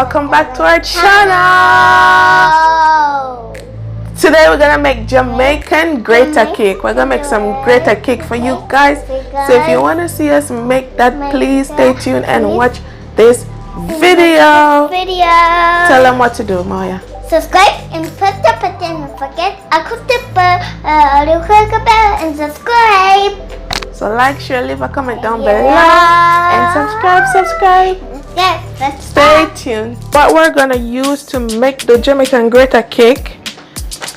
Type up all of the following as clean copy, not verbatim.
welcome back to our channel. Today we're gonna make Jamaican Grater cake. We're gonna make some Grater cake for you guys. So if you want to see us make that, please stay tuned and watch this video. Tell them what to do, Maya. Subscribe and press the button. Don't forget to click the bell and subscribe. So like, share, leave a comment down below and subscribe. Yes, let's stay tuned. What we're gonna use to make the Jamaican Grater cake,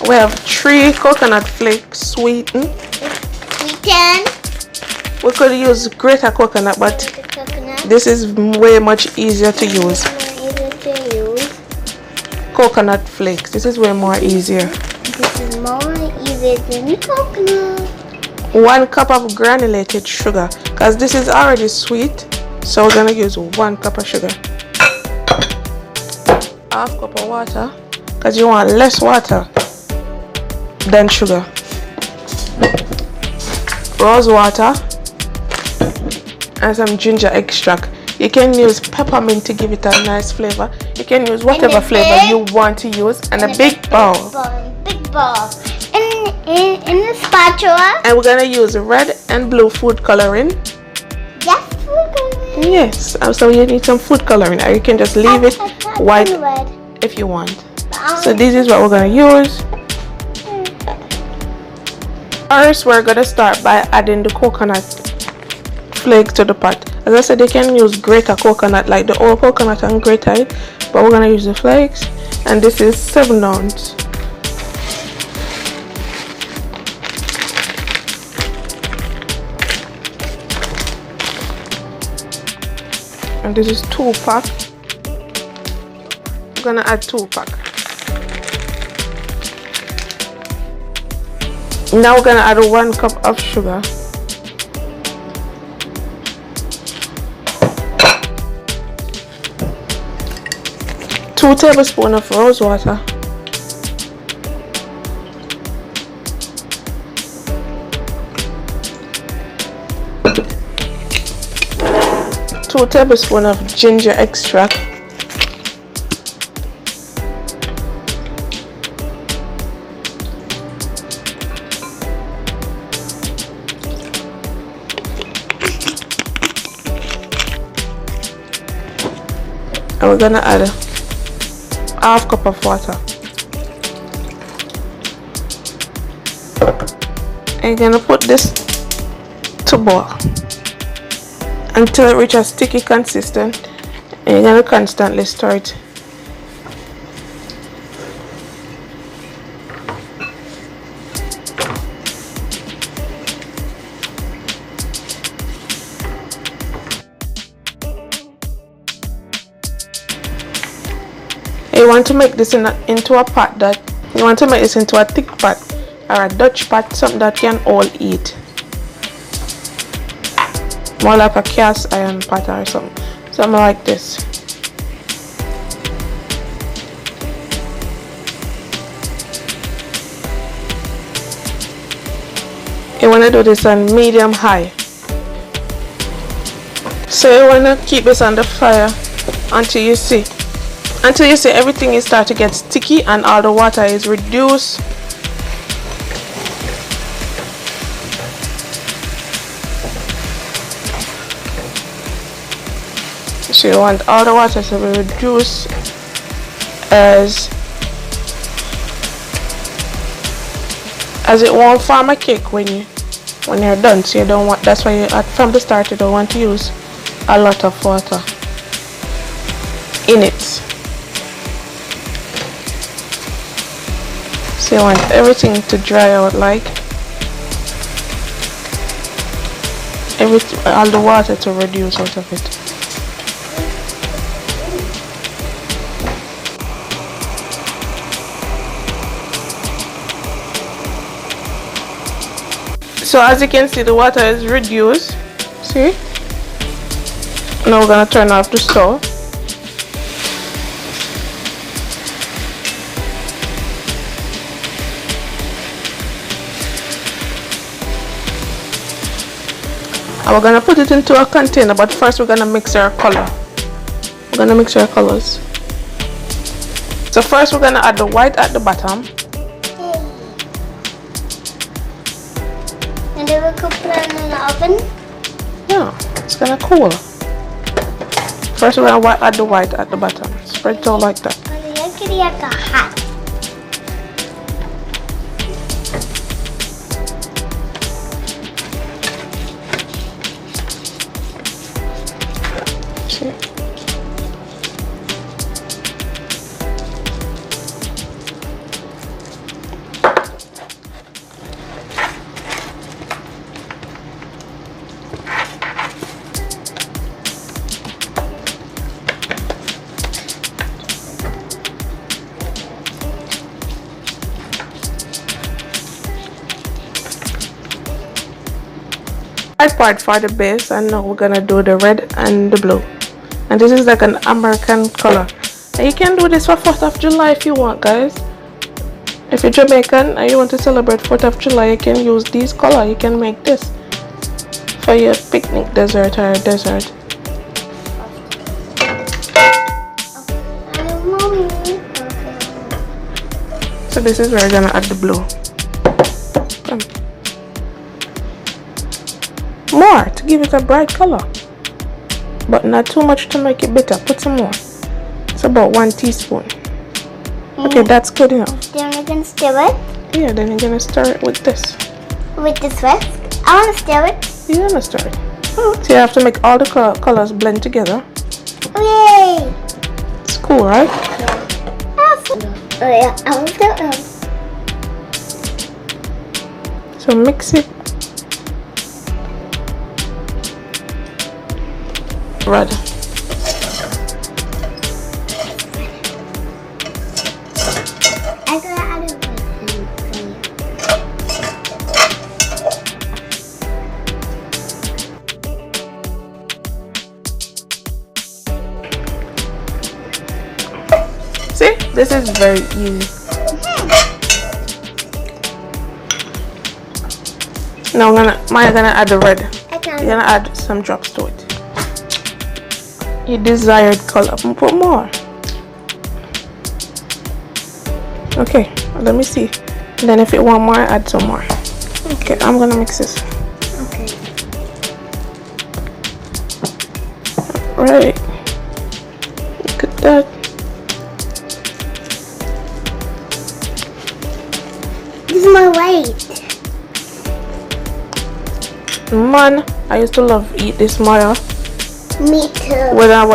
we have 3 coconut flakes sweetened. We could use Grater coconut, but this is way much easier to use. Coconut flakes. This is way more easier. This is more easier than coconut. 1 cup of granulated sugar, because this is already sweet, so we're gonna use 1 cup of sugar. 1/2 cup of water, because you want less water than sugar. Rose water and some ginger extract. You can use peppermint to give it a nice flavor. You can use whatever flavor you want to use, and a big bowl. Big bowl. In the spatula. And we're gonna use red and blue food coloring. Yes, food coloring. Yes. So you need some food coloring, or you can just leave it white if you want. So this is what we're gonna use. First, we're gonna start by adding the coconut flake to the pot. As I said, you can use Grater coconut, like the old coconut and grate it, but we're gonna use the flakes, and this is 7 ounces. And this is 2 pack. I'm gonna add 2 pack. Now we're gonna add 1 cup of sugar. Two tablespoons of rose water. 2 tablespoons of ginger extract. And we're gonna add 1/2 cup of water. And you're gonna put this to boil until it reaches sticky consistent, and you're gonna constantly stir it. You want to make this into a pot that you want to make this into a thick pot or a Dutch pot, something that can all eat. More like a cast iron pot or something like this. You want to do this on medium high. So you want to keep this on the fire until you see everything is start to get sticky and all the water is reduced. So you want all the water to be reduced as it won't form a cake when you're done. So you don't want, that's why you from the start you don't want to use a lot of water in it. So you want everything to dry out, like all the water to reduce out of it. So as you can see, the water is reduced. See? Now we're gonna turn off the stove. And we're gonna put it into a container, but first we're gonna mix our color. We're gonna mix our colors. So first we're gonna add the white at the bottom. And then we could put it in the oven. Yeah, it's gonna cool. First we're gonna add the white at the bottom. Spread it all like that. Hot. See? White part for the base, and now we're gonna do the red and the blue. And this is like an American color. And you can do this for 4th of July if you want, guys. If you're Jamaican and you want to celebrate 4th of July, you can use these color. You can make this for your picnic dessert or dessert. So this is where we're gonna add the blue. Come. More to give it a bright color, but not too much to make it bitter. Put some more. It's about 1 teaspoon. Okay, that's good enough. Then we're gonna stir it. Yeah, then you're gonna stir it with this. With this whisk. I wanna stir it. You're gonna stir it. So you have to make all the colors blend together. Yay! It's cool, right? Oh yeah, I want to. So mix it. Red. I gotta add it with See, this is very easy. Now I'm gonna add the red. You're gonna add some drops to it. Your desired color. Put more. Okay, let me see. And then if you want more, add some more. Okay, I'm gonna mix this. Okay. Right. Look at that. This is my weight. Man, I used to love eat this Maya. Me too.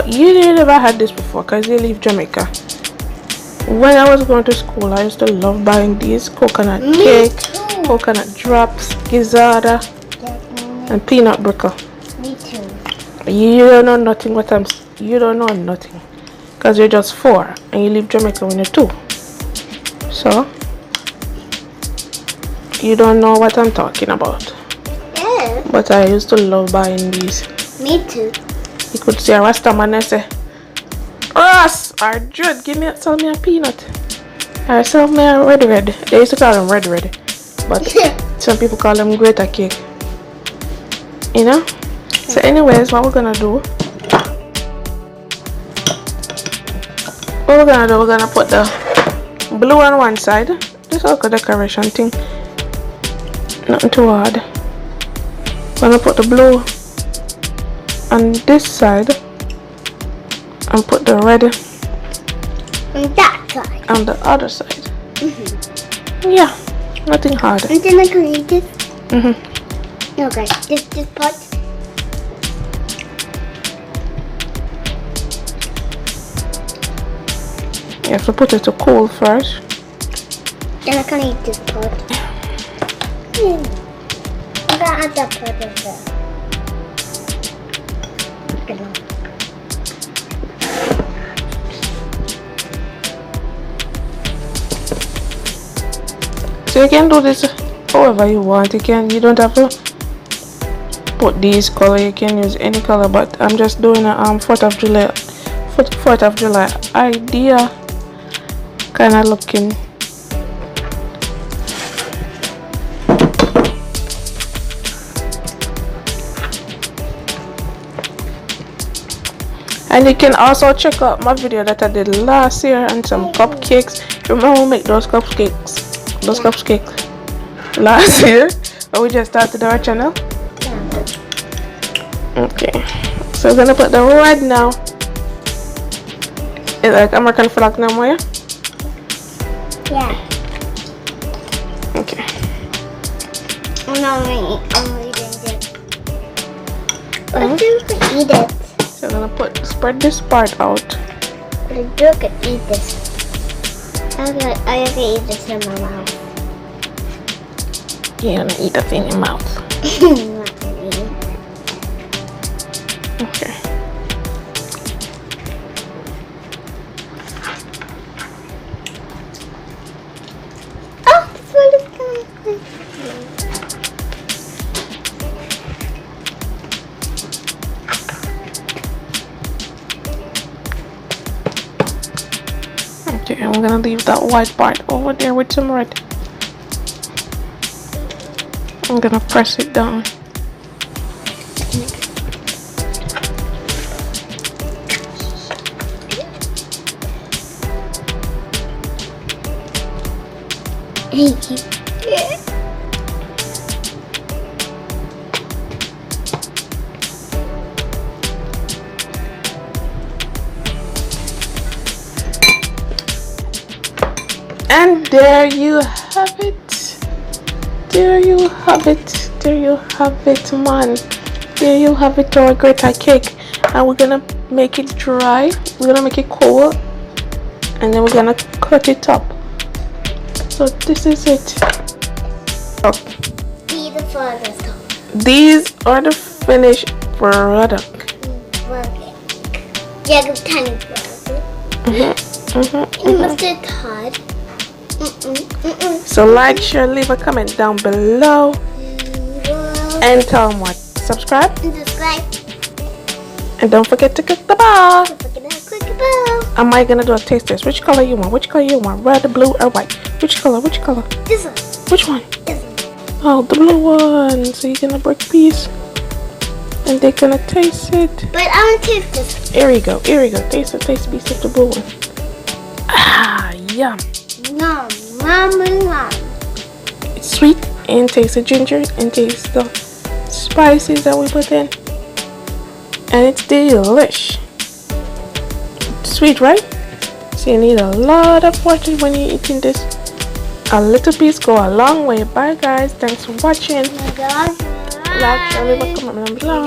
You never had this before because you leave Jamaica. When I was going to school, I used to love buying these coconut cake, coconut drops, gizzarda, and peanut butter. Me too. You don't know nothing you don't know nothing because you're just 4 and you leave Jamaica when you're 2. So you don't know what I'm talking about. Yeah. But I used to love buying these. Me too. You could see a Rasta man and say, Ross or Dread, sell me a peanut. Or sell me a red. They used to call them red. But some people call them Grater cake. You know? So anyways, what we're gonna do, we're gonna put the blue on one side. This is like a decoration thing. Nothing too hard. Gonna put the blue on this side and put the red On that side. on the other side. Yeah, nothing hard. And then I can eat this. Okay, this part. You have to put it to cool first. Then I can eat this part. I'm gonna add that part as well. So you can do this however you want. You don't have to put these color. You can use any color, but I'm just doing a 4th of July idea kind of looking. And you can also check out my video that I did last year on some cupcakes. Remember we make those cupcakes last year? Or we just started our channel? Yeah. Okay. So we're gonna put the red now. It's like American flag now, Maya? Yeah. Okay. I'm eating it. But you can eat it. So I'm gonna spread this part out. But you can eat this. I can eat this in my mouth. You're gonna eat that in your mouth. Not really. Okay. Oh, the food is coming. Okay, and we're gonna leave that white part over there with some red. I'm gonna press it down. And there you have it. There you have it. There you have it, man. There you have it, our Grater cake. And we're gonna make it dry. We're gonna make it cold. And then we're gonna cut it up. So this is it. Okay. These are the finished product. Yeah, the tiny product. It must be hard. So like, share, leave a comment down below. And tell them what. Subscribe. And don't forget to click the bell. Am I gonna do a taste test? Which color you want? Which color you want? Red, blue, or white? Which color? Which color? This one. Which one? This one. Oh, the blue one. So you're gonna break a piece. And they're gonna taste it. But I want to taste this. Here we go. Here we go. Taste a piece of the blue one. Ah, yum. Nom, nom, nom. It's sweet and taste the ginger and taste the spices that we put in. And it's delish. It's sweet, right? So you need a lot of water when you're eating this. A little piece go a long way. Bye guys. Thanks for watching. Like, share, leave a comment down below.